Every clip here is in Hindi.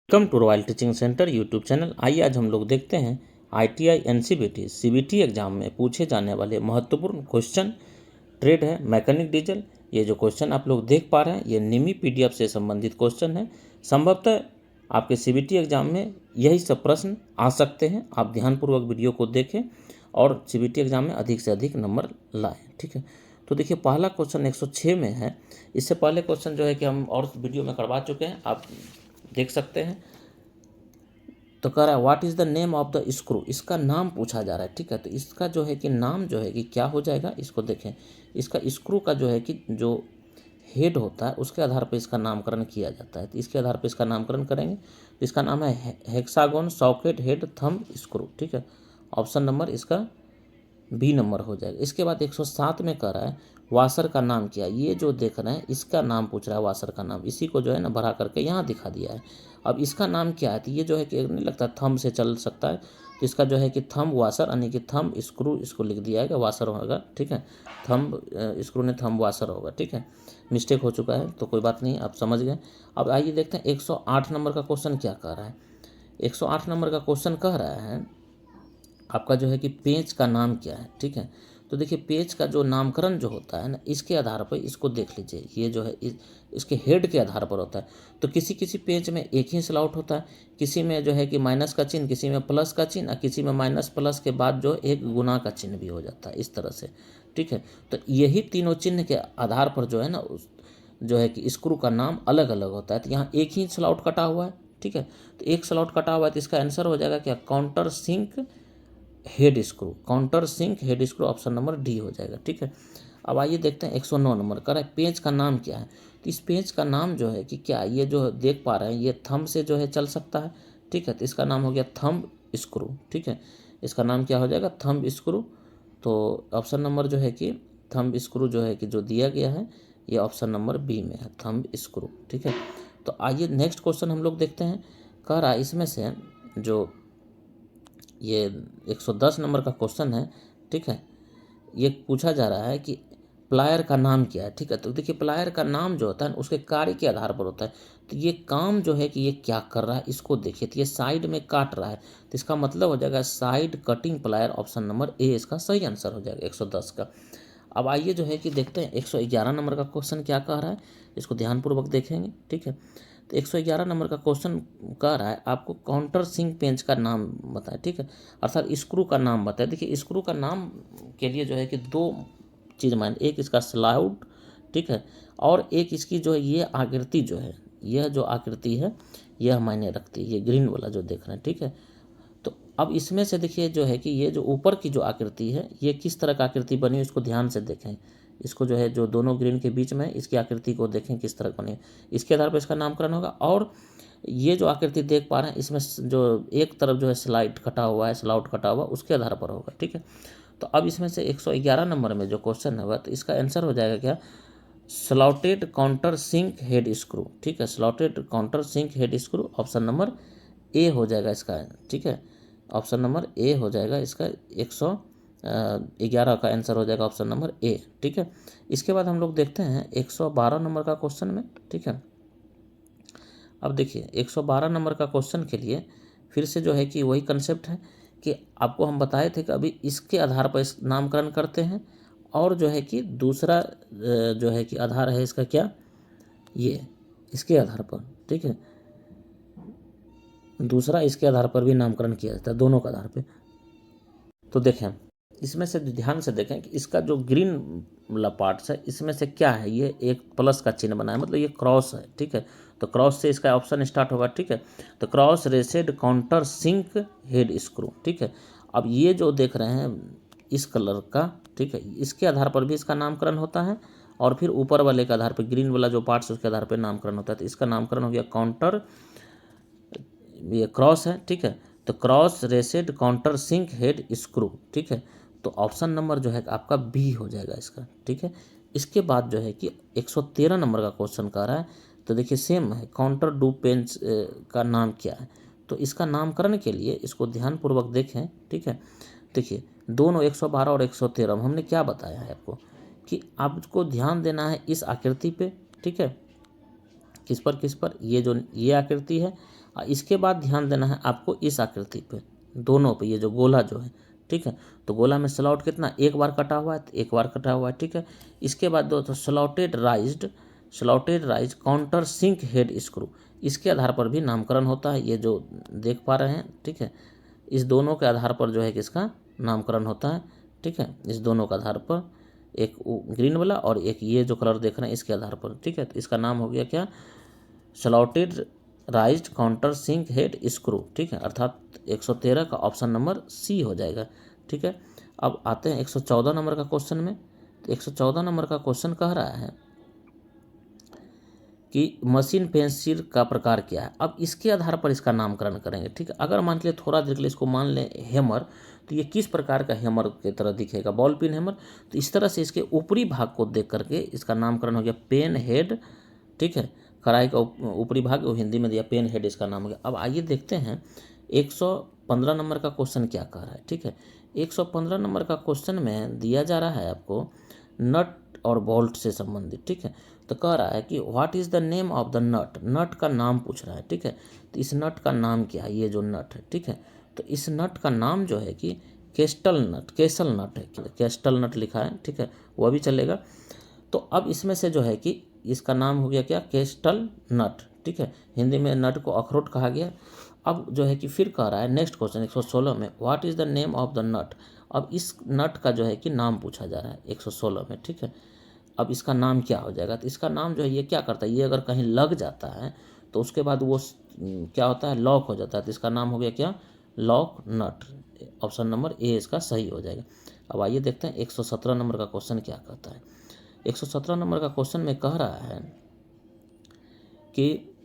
Welcome to royal teaching centre YouTube channel. आइए आज हम लोग देखते हैं ITI NCVT CBT एग्जाम में पूछे जाने वाले महत्वपूर्ण क्वेश्चन। ट्रेड है मैकेनिक डीजल। ये जो क्वेश्चन आप लोग देख पा रहे हैं ये निमी PDF से संबंधित क्वेश्चन है। संभवतः आपके CBT एग्जाम में यही सब प्रश्न आ सकते हैं। आप ध्यानपूर्वक वीडियो को देखें और CBT एग्जाम में अधिक से अधिक नंबर लाएँ। ठीक है, तो देखिए पहला क्वेश्चन 106 में है। इससे पहले क्वेश्चन जो है कि हम और वीडियो में करवा चुके हैं, आप देख सकते हैं। तो कह रहा है what is the name of the screw, इसका नाम पूछा जा रहा है। ठीक है, तो इसका जो है कि नाम जो है कि क्या हो जाएगा, इसको देखें। इसका स्क्रू का जो है कि जो हेड होता है उसके आधार पर इसका नामकरण किया जाता है। तो इसके आधार पर इसका नामकरण करेंगे तो इसका नाम है hexagon socket head thumb screw. ठीक है, ऑप्शन नंबर इसका B नंबर हो जाएगा। इसके बाद 107 में कह रहा है वाशर का नाम क्या है। ये जो देख रहे हैं इसका नाम पूछ रहा है, वाशर का नाम। इसी को जो है ना बढ़ा करके यहाँ दिखा दिया है। अब इसका नाम क्या है, तो ये जो है कि नहीं लगता थंब से चल सकता है, तो इसका जो है कि थंब वाशर यानी कि थंब स्क्रू इसको लिख दिया है कि वाशर होगा। ठीक है, थंब स्क्रू ने थंब वाशर होगा। ठीक है, मिस्टेक हो चुका है तो कोई बात नहीं, आप समझ गए। अब आइए देखते हैं 108 नंबर का क्वेश्चन क्या कह रहा है। 108 नंबर का क्वेश्चन कह रहा है आपका जो है कि पेंच का नाम क्या है। ठीक है, तो देखिए पेंच का जो नामकरण जो होता है ना, इसके आधार पर इसको देख लीजिए। ये जो है इसके हेड के आधार पर होता है। तो किसी किसी पेंच में एक ही स्लॉट होता है, किसी में जो है कि माइनस का चिन्ह, किसी में प्लस का चिन्ह, और किसी में माइनस प्लस के बाद जो एक गुना का चिन्ह भी हो जाता है, इस तरह से। ठीक है, तो यही तीनों चिन्ह के आधार पर जो है ना जो है कि स्क्रू का नाम अलग अलग होता है। तो यहाँ एक ही स्लॉट कटा हुआ है। ठीक है, तो एक स्लॉट कटा हुआ है तो इसका आंसर हो जाएगा क्या, counter sink head screw. Counter sink head screw option number D हो जाएगा। ठीक है, अब आइए देखते हैं 109 नंबर का है पेंच का नाम क्या है। तो इस पेंच का नाम जो है कि क्या, ये जो देख पा रहे हैं ये थंब से जो है चल सकता है। ठीक है, तो इसका नाम हो गया थंब स्क्रू। ठीक है, इसका नाम क्या हो जाएगा, थंब स्क्रू। तो ऑप्शन नंबर जो है कि थंब स्क्रू जो है कि जो दिया गया है ये ऑप्शन नंबर B में है, थंब स्क्रू। ठीक है, तो आइए नेक्स्ट क्वेश्चन हम लोग देखते हैं। कह रहा है इसमें से जो ये 110 नंबर का क्वेश्चन है। ठीक है, ये पूछा जा रहा है कि प्लायर का नाम क्या है। ठीक है, तो देखिए प्लायर का नाम जो होता है उसके कार्य के आधार पर होता है। तो ये काम जो है कि ये क्या कर रहा है इसको देखिए। तो ये साइड में काट रहा है, तो इसका मतलब हो जाएगा side cutting plier. Option number A इसका सही आंसर हो जाएगा 110 का। अब आइए जो है कि देखते हैं 111 नंबर का क्वेश्चन क्या कह रहा है, इसको ध्यानपूर्वक देखेंगे। ठीक है, तो 111 नंबर का क्वेश्चन कह रहा है आपको काउंटर सिंक पेंच का नाम बताएं। ठीक है, अर्थात स्क्रू का नाम बताएं। देखिए स्क्रू का नाम के लिए जो है कि दो चीज़ मान, एक इसका स्लाउड, ठीक है, और एक इसकी जो है ये आकृति जो है, यह जो आकृति है यह मायने रखती है, ये ग्रीन वाला जो देख रहे हैं। ठीक है, तो अब इसमें से देखिए जो है कि ये जो ऊपर की जो आकृति है ये किस तरह का आकृति बनी है इसको ध्यान से देखें। इसको जो है जो दोनों ग्रीन के बीच में इसकी आकृति को देखें किस तरह बनी है, इसके आधार पर इसका नामकरण होगा। और ये जो आकृति देख पा रहे हैं इसमें जो एक तरफ जो है स्लाइड कटा हुआ है, स्लाउट कटा हुआ, उसके आधार पर होगा। ठीक है, तो अब इसमें से 111 नंबर में जो क्वेश्चन होगा तो इसका आंसर हो जाएगा क्या, slotted counter sink head screw. ठीक है, slotted counter sink head screw option number A हो जाएगा इसका। ठीक है, ऑप्शन नंबर A हो जाएगा इसका, 111 का आंसर हो जाएगा ऑप्शन नंबर A। ठीक है, इसके बाद हम लोग देखते हैं 112 नंबर का क्वेश्चन में। ठीक है, अब देखिए 112 नंबर का क्वेश्चन के लिए फिर से जो है कि वही कंसेप्ट है कि आपको हम बताए थे कि अभी इसके आधार पर इस नामकरण करते हैं, और जो है कि दूसरा जो है कि आधार है इसका क्या, ये इसके आधार पर। ठीक है, दूसरा इसके आधार पर भी नामकरण किया जाता है, दोनों के आधार पे। तो देखें इसमें से ध्यान से देखें कि इसका जो ग्रीन वाला पार्ट्स है इसमें से क्या है, ये एक प्लस का चिन्ह बना है, मतलब ये क्रॉस है। ठीक है, तो क्रॉस से इसका ऑप्शन स्टार्ट होगा। ठीक है, तो cross recessed counter sink head screw. ठीक है, अब ये जो देख रहे हैं इस कलर का, ठीक है, इसके आधार पर भी इसका नामकरण होता है, और फिर ऊपर वाले के आधार पर ग्रीन वाला जो पार्ट्स उसके आधार पर नामकरण होता है। तो इसका नामकरण हो गया काउंटर, ये क्रॉस है। ठीक है, तो cross recessed counter sink head screw. ठीक है, तो ऑप्शन नंबर जो है आपका B हो जाएगा इसका। ठीक है, इसके बाद जो है कि 113 नंबर का क्वेश्चन कर रहा है। तो देखिए सेम है, काउंटर डू पेंच का नाम क्या है। तो इसका नामकरण के लिए इसको ध्यानपूर्वक देखें। ठीक है, देखिए दोनों 112 और 113 में हमने क्या बताया है आपको कि आपको ध्यान देना है इस आकृति पे। ठीक है, किस पर, ये जो ये आकृति है इसके बाद ध्यान देना है आपको इस आकृति पे, दोनों पे, ये जो गोला जो है, ठीक है। तो गोला में स्लॉट कितना, एक बार कटा हुआ है, तो एक बार कटा हुआ है, ठीक है। इसके बाद दोस्तों slotted raise counter sink head screw, इसके आधार पर भी नामकरण होता है, ये जो देख पा रहे हैं, ठीक है। इस दोनों के आधार पर जो है कि इसका नामकरण होता है, ठीक है। इस दोनों के आधार पर, एक ग्रीन वाला और एक ये जो कलर देख रहे हैं इसके आधार पर, ठीक है। तो इसका नाम हो गया क्या, slotted raised counter sink head screw, ठीक है। अर्थात 113 का ऑप्शन नंबर सी हो जाएगा, ठीक है। अब आते हैं 114 नंबर का क्वेश्चन में। तो 114 नंबर का क्वेश्चन कह रहा है कि मशीन पेंसिल का प्रकार क्या है। अब इसके आधार पर इसका नामकरण करेंगे, ठीक है। अगर मान लिए थोड़ा देर के लिए इसको मान लें हैमर, तो ये किस प्रकार का हैमर की तरह दिखेगा, बॉल पिन हैमर। तो इस तरह से इसके ऊपरी भाग को देख करके इसका नामकरण हो गया पेन हेड, ठीक है। कढ़ाई का ऊपरी भाग वो हिंदी में दिया पेन हेड, इसका नाम हो गया। अब आइए देखते हैं 115 नंबर का क्वेश्चन क्या कह रहा है, ठीक है। 115 नंबर का क्वेश्चन में दिया जा रहा है आपको नट और बोल्ट से संबंधित, ठीक है। तो कह रहा है कि what is the name of the nut, nut का नाम पूछ रहा है, ठीक है। तो इस नट का नाम क्या है, ये जो नट है, ठीक है। तो इस नट का नाम जो है कि केस्टल नट है, केस्टल नट लिखा है, ठीक है, वह भी चलेगा। तो अब इसमें से जो है कि इसका नाम हो गया क्या, केस्टल नट, ठीक है। हिंदी में नट को अखरोट कहा गया। अब जो है कि फिर कह रहा है नेक्स्ट क्वेश्चन 116 में, what is the name of the nut. अब इस नट का जो है कि नाम पूछा जा रहा है 116 में, ठीक है। अब इसका नाम क्या हो जाएगा, तो इसका नाम जो है ये क्या करता है, ये अगर कहीं लग जाता है तो उसके बाद वो क्या होता है, लॉक हो जाता है। तो इसका नाम हो गया क्या, lock nut. Option number A इसका सही हो जाएगा। अब आइए देखते हैं 117 नंबर का क्वेश्चन क्या कहता है। 117 नंबर का क्वेश्चन में कह रहा है कि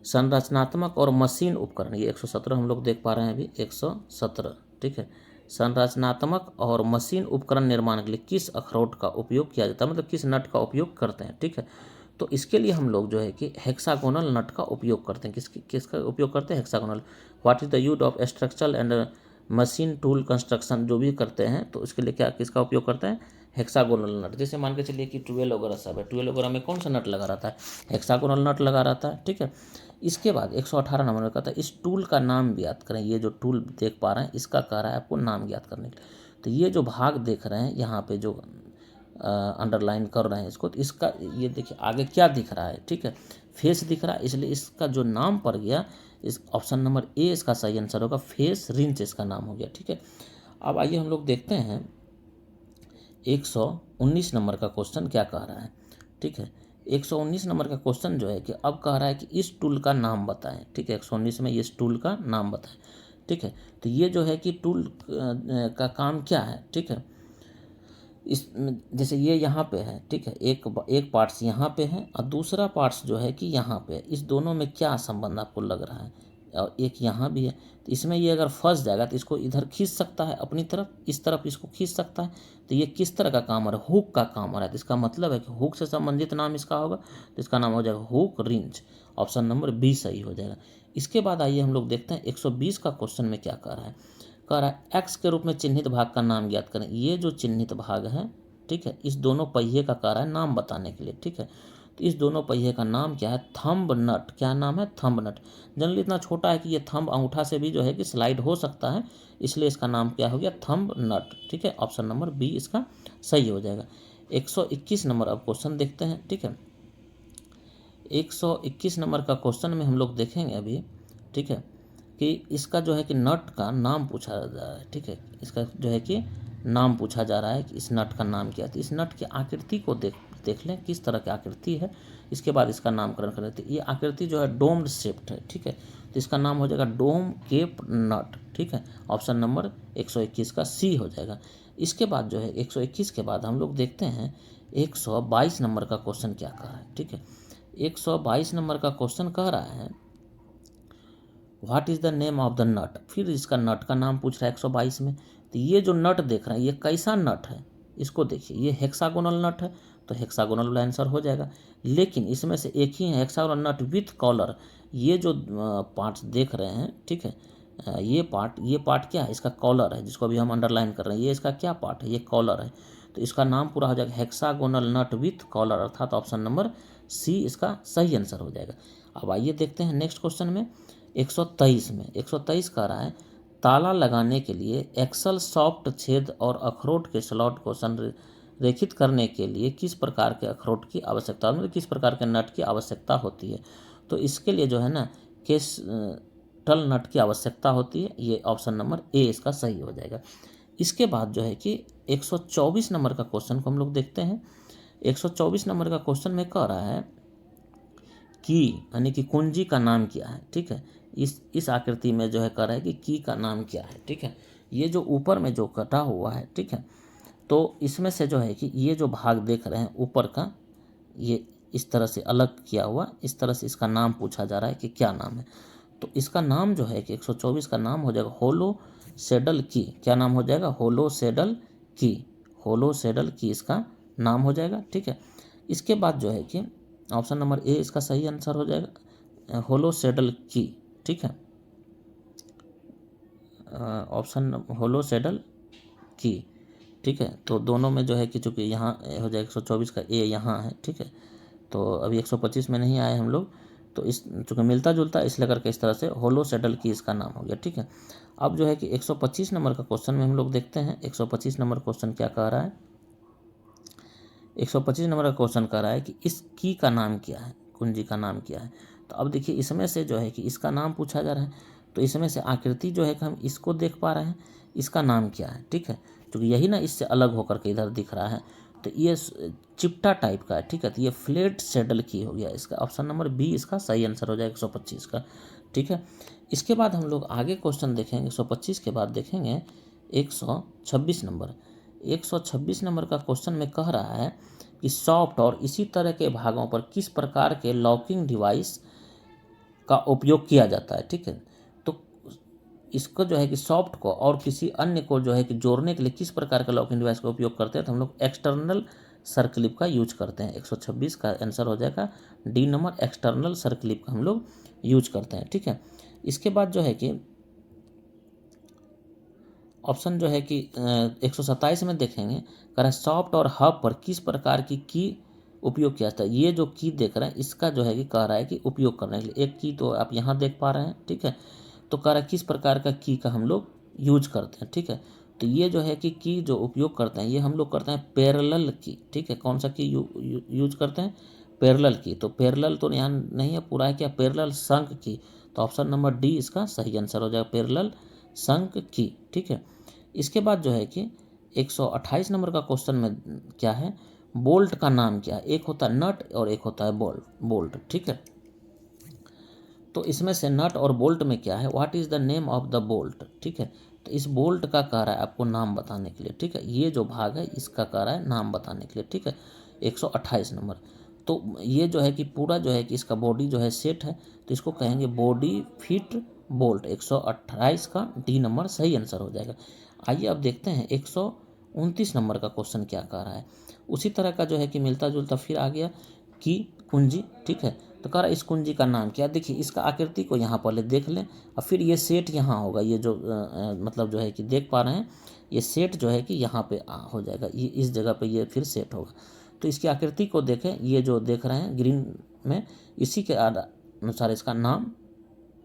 संरचनात्मक और मशीन उपकरण, ये 117 हम लोग देख पा रहे हैं अभी 117, ठीक है। संरचनात्मक और मशीन उपकरण निर्माण के लिए किस अखरोट का उपयोग किया जाता है, मतलब किस नट का उपयोग करते हैं, ठीक है। तो इसके लिए हम लोग जो है कि हेक्सागोनल नट का उपयोग करते हैं। किसका उपयोग करते हैं, hexagonal. What is the use of structural and machine tool construction, जो भी करते हैं तो इसके लिए क्या, किसका उपयोग करते हैं, हेक्सागोनल नट। जैसे मान के चलिए कि ट्वेल्व वगैरह सब है, ट्वेल्व वगैरह में कौन सा नट लगा रहता है, हेक्सागोनल नट लगा रहता है, ठीक है। इसके बाद 118 नंबर में कहता है इस टूल का नाम ज्ञात करें। ये जो टूल देख पा रहे हैं इसका कह रहा है आपको नाम ज्ञात करने के लिए। तो ये जो भाग देख रहे हैं यहाँ पे जो अंडरलाइन कर रहे हैं इसको, तो इसका ये देखिए आगे क्या दिख रहा है, ठीक है, फेस दिख रहा है, इसलिए इसका जो नाम पड़ गया, इस ऑप्शन नंबर ए इसका सही आंसर होगा, फेस रिंच इसका नाम हो गया, ठीक है। अब आइए हम लोग देखते हैं 119 नंबर का क्वेश्चन क्या कह रहा है, ठीक है। 119 नंबर का क्वेश्चन जो है कि अब कह रहा है कि इस टूल का नाम बताएं, ठीक है। 119 में इस टूल का नाम बताएं, ठीक है। तो ये जो है कि टूल का काम क्या है, ठीक है। इस जैसे ये यहाँ पे है, ठीक है, एक पार्ट्स यहाँ पे है और दूसरा पार्ट्स जो है कि यहाँ पे है। इस दोनों में क्या संबंध आपको लग रहा है, और एक यहाँ भी है। तो इसमें ये अगर फंस जाएगा तो इसको इधर खींच सकता है अपनी तरफ, इस तरफ इसको खींच सकता है। तो ये किस तरह का काम हो रहा है, हुक का काम हो रहा है। तो इसका मतलब है कि हुक से संबंधित नाम इसका होगा, तो इसका नाम हो जाएगा hook wrench. Option number B सही हो जाएगा। इसके बाद आइए हम लोग देखते हैं 120 का क्वेश्चन में क्या कह रहा है। कह रहा है एक्स के रूप में चिन्हित भाग का नाम ज्ञात करें। ये जो चिन्हित भाग है, ठीक है, इस दोनों पहिए का कह रहा है नाम बताने के लिए, ठीक है। तो इस दोनों पहिए का नाम क्या है, थंब नट। क्या नाम है, थंब नट। जनरली इतना छोटा है कि ये थंब अंगूठा से भी जो है कि स्लाइड हो सकता है, इसलिए इसका नाम क्या हो गया, थंब नट, ठीक है। ऑप्शन नंबर बी इसका सही हो जाएगा। 121 नंबर अब क्वेश्चन देखते हैं, ठीक है। 121 नंबर का क्वेश्चन में हम लोग देखेंगे अभी, ठीक है, कि इसका जो है कि नट का नाम पूछा जा रहा है, ठीक है। इसका जो है कि नाम पूछा जा रहा है कि इस नट का नाम क्या है। तो इस नट की आकृति को देख लें किस तरह की आकृति है, इसके बाद इसका नामकरण करें। तो ये आकृति जो है डोम्ड शेप्ड है, ठीक है। तो इसका नाम हो जाएगा डोम केप नट, ठीक है। ऑप्शन नंबर 121 का सी हो जाएगा। इसके बाद जो है 121 के बाद हम लोग देखते हैं 122 नंबर का क्वेश्चन क्या कह रहा है, ठीक है। 122 नंबर का क्वेश्चन कह रहा है what is the name of the nut. फिर इसका नट का नाम पूछ रहा है 122 में। तो ये जो नट देख रहे हैं ये कैसा नट है, इसको देखिए, ये हेक्सागोनल नट है, तो हेक्सागोनल वाला आंसर हो जाएगा। लेकिन इसमें से एक ही है हेक्सागोनल नट विथ कॉलर। ये जो पार्ट्स देख रहे हैं, ठीक है, ये पार्ट क्या है, इसका कॉलर है, जिसको अभी हम अंडरलाइन कर रहे हैं। ये इसका क्या पार्ट है, ये कॉलर है। तो इसका नाम पूरा हो जाएगा हेक्सागोनल नट विथ कॉलर, अर्थात ऑप्शन नंबर सी इसका सही आंसर हो जाएगा। अब आइए देखते हैं नेक्स्ट क्वेश्चन में 123 में 123 कह रहा है ताला लगाने के लिए एक्सल सॉफ्ट छेद और अखरोट के स्लॉट को संरेखित करने के लिए किस प्रकार के अखरोट की आवश्यकता, मतलब किस प्रकार के नट की आवश्यकता होती है। तो इसके लिए जो है ना केस्टल नट की आवश्यकता होती है। ये ऑप्शन नंबर ए इसका सही हो जाएगा। इसके बाद जो है कि 124 नंबर का क्वेश्चन को हम लोग देखते हैं। 124 नंबर का क्वेश्चन में कह रहा है की यानी कि कुंजी का नाम क्या है। ठीक है, इस आकृति में जो है कह रहा है कि की का नाम क्या है। ठीक है, ये जो ऊपर में जो कटा हुआ है, ठीक है, तो इसमें से जो है कि ये जो भाग देख रहे हैं ऊपर का, ये इस तरह से अलग किया हुआ, इस तरह से इसका नाम पूछा जा रहा है कि क्या नाम है। तो इसका नाम जो है कि 124 का नाम हो जाएगा होलो सेडल की। क्या नाम हो जाएगा? होलो सेडल की। होलो सेडल की इसका नाम हो जाएगा। ठीक है, इसके बाद जो है कि ऑप्शन नंबर ए इसका सही आंसर हो जाएगा, होलो सेडल की। ठीक है, ऑप्शन होलो सेडल की। ठीक है, तो दोनों में जो है कि चूँकि यहाँ हो जाएगा 124 का ए यहाँ है। ठीक है, तो अभी 125 में नहीं आए हम लोग, तो इस चूँकि मिलता जुलता इसलिए करके इस तरह से होलो सेडल की इसका नाम हो गया। ठीक है, अब जो है कि 125 नंबर का क्वेश्चन में हम लोग देखते हैं 125 नंबर क्वेश्चन क्या कह रहा है। 125 नंबर का क्वेश्चन कह रहा है कि इस की का नाम क्या है, कुंजी का नाम क्या है। तो अब देखिए इसमें से जो है कि इसका नाम पूछा जा रहा है, तो इसमें से आकृति जो है कि हम इसको देख पा रहे हैं, इसका नाम क्या है। ठीक है, क्योंकि यही ना इससे अलग होकर के इधर दिख रहा है, तो ये चिपटा टाइप का है। ठीक है, तो ये फ्लैट सेडल की हो गया, इसका ऑप्शन नंबर बी इसका सही आंसर हो जाएगा 125 का। ठीक है, इसके बाद हम लोग आगे क्वेश्चन देखेंगे। 125 के बाद देखेंगे 126 नंबर। 126 नंबर का क्वेश्चन में कह रहा है कि सॉफ्ट और इसी तरह के भागों पर किस प्रकार के लॉकिंग डिवाइस का उपयोग किया जाता है। ठीक है, तो इसको जो है कि सॉफ्ट को और किसी अन्य को जो है कि जोड़ने के लिए किस प्रकार का लॉकिंग डिवाइस का उपयोग करते हैं, तो हम लोग एक्सटर्नल सर्कलिप का यूज करते हैं। 126 का आंसर हो जाएगा डी नंबर, एक्सटर्नल सर्कलिप का हम लोग यूज करते हैं। ठीक है, इसके बाद जो है कि ऑप्शन जो है कि 127 में देखेंगे, कह रहा है सॉफ्ट और हब पर किस प्रकार की उपयोग किया जाता है। ये जो की देख रहे हैं इसका जो है कि कह रहा है कि उपयोग करने के लिए, एक की तो आप यहाँ देख पा रहे हैं। ठीक है, तो कह रहा है किस प्रकार का की का हम लोग यूज करते हैं। ठीक है, तो ये जो है कि की जो उपयोग करते हैं ये हम लोग करते हैं पैरेलल की। ठीक है, कौन सा की यूज करते हैं? पैरेलल की। तो पैरेलल तो यहाँ नहीं है, पूरा है क्या? पैरेलल संक की। तो ऑप्शन नंबर डी इसका सही आंसर हो जाएगा, पैरेलल संक की। ठीक है, इसके बाद जो है कि 128 नंबर का क्वेश्चन में क्या है, बोल्ट का नाम क्या है। एक होता है नट और एक होता है बोल्ट। ठीक है, तो इसमें से नट और बोल्ट में क्या है, what is the name of the bolt. ठीक है, तो इस बोल्ट का कह रहा है आपको नाम बताने के लिए। ठीक है, ये जो भाग है इसका कह रहा है नाम बताने के लिए। ठीक है, 128 नंबर। तो ये जो है कि पूरा जो है कि इसका बॉडी जो है सेट है, तो इसको कहेंगे बॉडी फिट बोल्ट। 128 का डी नंबर सही आंसर हो जाएगा। आइए अब देखते हैं 129 नंबर का क्वेश्चन क्या कह रहा है। उसी तरह का जो है कि मिलता जुलता फिर आ गया की कुंजी। ठीक है, तो कह रहा है इस कुंजी का नाम क्या। देखिए इसका आकृति को यहाँ पहले देख लें और फिर ये सेट यहाँ होगा। ये जो मतलब जो है कि देख पा रहे हैं, ये सेट जो है कि यहाँ पे हो जाएगा, ये इस जगह पे ये फिर सेट होगा। तो इसकी आकृति को देखें, ये जो देख रहे हैं ग्रीन में, इसी के अनुसार इसका नाम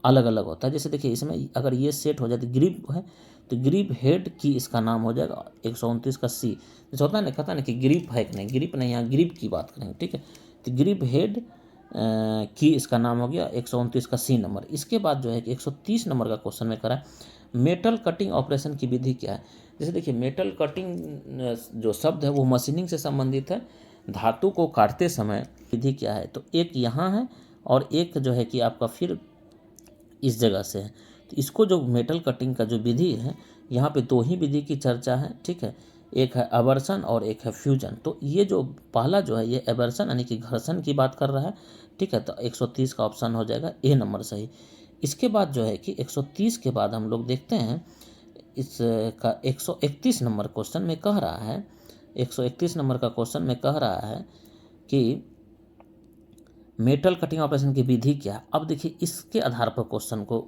अलग अलग होता है। जैसे देखिए इसमें अगर ये सेट हो जाए तो ग्रिप है, तो ग्रिप हेड की इसका नाम हो जाएगा 129 का सी। जैसे होता है ना, कहता है ना कि ग्रिप है कि नहीं, ग्रिप नहीं, यहाँ ग्रिप की बात करेंगे। ठीक है, तो ग्रिप हेड की इसका नाम हो गया 129 का सी नंबर। इसके बाद जो है कि 130 नंबर का क्वेश्चन में करा मेटल कटिंग ऑपरेशन की विधि क्या है। जैसे देखिए मेटल कटिंग जो शब्द है वो मशीनिंग से संबंधित है। धातु को काटते समय विधि क्या है, तो एक यहाँ है और एक जो है कि आपका फिर इस जगह से है। तो इसको जो मेटल कटिंग का जो विधि है, यहाँ पे दो ही विधि की चर्चा है। ठीक है, एक है अबर्सन और एक है फ्यूजन। तो ये जो पहला जो है ये अबर्सन यानी कि घर्षण की बात कर रहा है। ठीक है, तो 130 का ऑप्शन हो जाएगा ए नंबर सही। इसके बाद जो है कि 130 के बाद हम लोग देखते हैं इसका 131 नंबर क्वेश्चन में कह रहा है, 131 नंबर का क्वेश्चन में कह रहा है कि मेटल कटिंग ऑपरेशन की विधि क्या है। अब देखिए इसके आधार पर क्वेश्चन को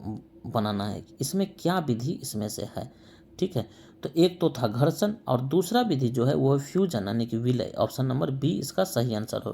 बनाना है, इसमें क्या विधि इसमें से है। ठीक है, तो एक तो था घर्षण और दूसरा विधि जो है वो है फ्यूजन यानी कि विलय। ऑप्शन नंबर बी इसका सही आंसर होगा।